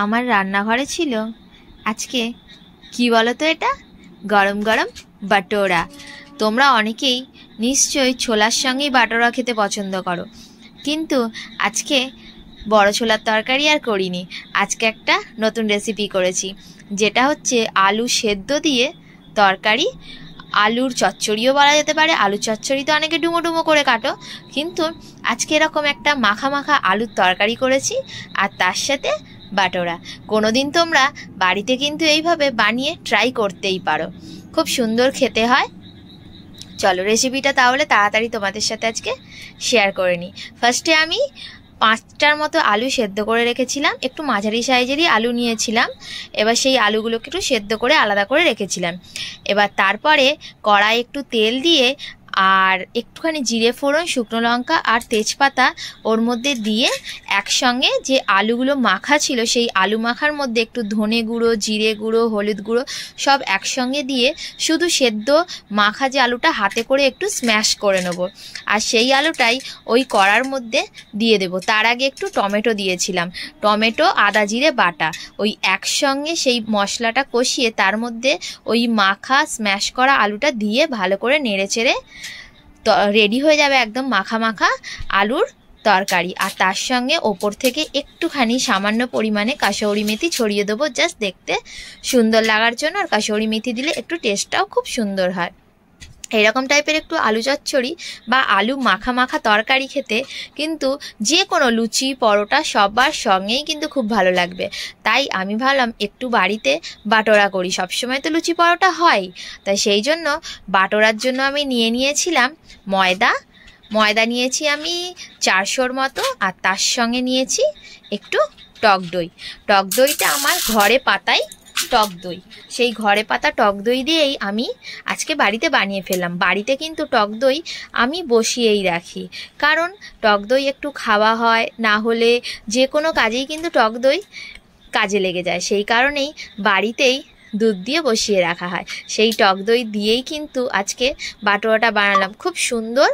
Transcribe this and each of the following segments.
আমার রান্নাঘরে ছিল আজকে কি বলো তো, এটা গরম গরম বাটোরা। তোমরা অনেকেই নিশ্চয়ই ছোলার সঙ্গেই বাটোরা খেতে পছন্দ করো, কিন্তু আজকে বড় ছোলার তরকারি আর করিনি। আজকে একটা নতুন রেসিপি করেছি, যেটা হচ্ছে আলু সেদ্ধ দিয়ে তরকারি। আলুর চচ্চড়িও বলা যেতে পারে। আলুর চচ্চড়ি তো অনেকে ডুমো ডুমো করে কাটো, কিন্তু আজকে এরকম একটা মাখা মাখা আলুর তরকারি করেছি, আর তার সাথে বাটোরা। কোনোদিন তোমরা বাড়িতে কিন্তু এইভাবে বানিয়ে ট্রাই করতেই পারো, খুব সুন্দর খেতে হয়। চলো রেসিপিটা তাহলে তাড়াতাড়ি তোমাদের সাথে আজকে শেয়ার করে নিই। ফার্স্টে আমি 5টার মতো আলু সেদ্ধ করে রেখেছিলাম, একটু মাঝারি সাইজেরই আলু নিয়েছিলাম। এবার সেই আলুগুলোকে একটু সেদ্ধ করে আলাদা করে রেখেছিলাম। এবার তারপরে কড়াই একটু তেল দিয়ে আর একটুখানি জিরে ফোড়ন, শুকনো লঙ্কা আর তেজপাতা ওর মধ্যে দিয়ে একসঙ্গে যে আলুগুলো মাখা ছিল সেই আলু মাখার মধ্যে একটু ধনে গুঁড়ো, জিরে গুঁড়ো, হলুদ গুঁড়ো সব একসঙ্গে দিয়ে শুধু সেদ্ধ মাখা যে আলুটা হাতে করে একটু স্ম্যাশ করে নেব, আর সেই আলুটাই ওই কড়ার মধ্যে দিয়ে দেব। তার আগে একটু টমেটো দিয়েছিলাম, টমেটো আদা জিরে বাটা, ওই একসঙ্গে সেই মশলাটা কষিয়ে তার মধ্যে ওই মাখা স্ম্যাশ করা আলুটা দিয়ে ভালো করে নেড়ে চেড়ে রেডি হয়ে যাবে একদম মাখা মাখা আলুর তরকারি। আর তার সঙ্গে ওপর থেকে একটুখানি সামান্য পরিমাণে কাসৌরি মেথি ছড়িয়ে দেবো, জাস্ট দেখতে সুন্দর লাগার জন্য। আর কাসৌরি মেথি দিলে একটু টেস্টটাও খুব সুন্দর হয়। এরকম টাইপের একটু আলু চচ্চড়ি বা আলু মাখা মাখা তরকারি খেতে কিন্তু যে কোনো লুচি পরোটা সবার সঙ্গেই কিন্তু খুব ভালো লাগবে। তাই আমি ভাবলাম একটু বাড়িতে বাটোরা করি, সবসময় তো লুচি পরোটা হয়। তাই সেই জন্য বাটোরার জন্য আমি নিয়েছিলাম ময়দা নিয়েছি আমি 400-র মতো, আর তার সঙ্গে নিয়েছি একটু টক দইটা আমার ঘরে পাতাই টক দই, সেই ঘরে পাতা টক দই দিয়েই আমি আজকে বাড়িতে বানিয়ে ফেললাম। বাড়িতে কিন্তু টক দই আমি বসিয়েই রাখি, কারণ টক দই একটু খাওয়া হয়, না হলে যে কোনো কাজেই কিন্তু টক দই কাজে লেগে যায়। সেই কারণেই বাড়িতেই দুধ দিয়ে বসিয়ে রাখা হয়। সেই টক দই দিয়েই কিন্তু আজকে বাটোয়াটা বানালাম, খুব সুন্দর।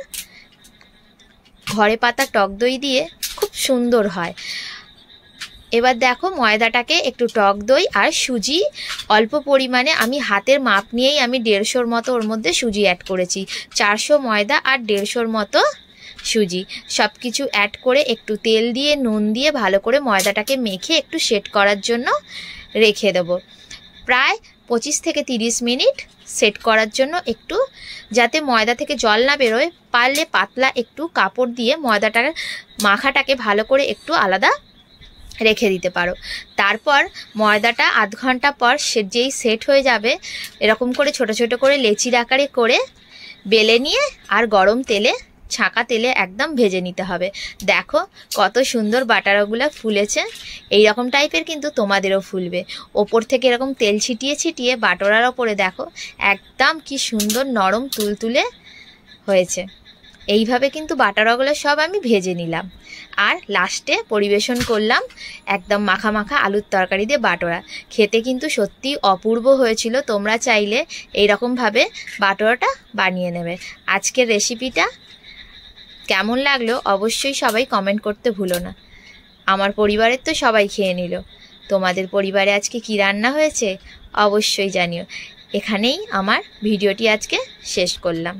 ঘরে পাতা টক দই দিয়ে খুব সুন্দর হয়। এবার দেখো ময়দাটাকে একটু টক দই আর সুজি অল্প পরিমাণে, আমি হাতের মাপ নিয়েই আমি 150-র মতো ওর মধ্যে সুজি অ্যাড করেছি। 400 ময়দা আর 150-র মতো সুজি সব কিছু অ্যাড করে একটু তেল দিয়ে নুন দিয়ে ভালো করে ময়দাটাকে মেখে একটু সেট করার জন্য রেখে দেবো। প্রায় 25 থেকে 30 মিনিট সেট করার জন্য, একটু যাতে ময়দা থেকে জল না বেরোয়, পারলে পাতলা একটু কাপড় দিয়ে ময়দাটাকে মাখাটাকে ভালো করে একটু আলাদা রেখে দিতে পারো। তারপর ময়দাটা আধ ঘন্টা পর যেই সেট হয়ে যাবে, এরকম করে ছোট ছোট করে লেচির আকারে করে বেলে নিয়ে আর গরম তেলে, ছাঁকা তেলে একদম ভেজে নিতে হবে। দেখো কত সুন্দর বাটারাগুলো ফুলেছে। এই রকম টাইপের কিন্তু তোমাদেরও ফুলবে। ওপর থেকে এরকম তেল ছিটিয়ে ছিটিয়ে বাটোরার ওপরে দেখো একদম কি সুন্দর নরম তুলতুলে হয়েছে। এইভাবে কিন্তু বাটারাগুলো সব আমি ভেজে নিলাম, আর লাস্টে পরিবেশন করলাম একদম মাখা মাখা আলুর তরকারি দিয়ে বাটোরা। খেতে কিন্তু সত্যি অপূর্ব হয়েছিল। তোমরা চাইলে এইরকমভাবে বাটোরাটা বানিয়ে নেবে। আজকের রেসিপিটা কেমন লাগলো অবশ্যই সবাই কমেন্ট করতে ভুলো না। আমার পরিবারের তো সবাই খেয়ে নিল। তোমাদের পরিবারে আজকে কি রান্না হয়েছে অবশ্যই জানিও। এখানেই আমার ভিডিওটি আজকে শেষ করলাম।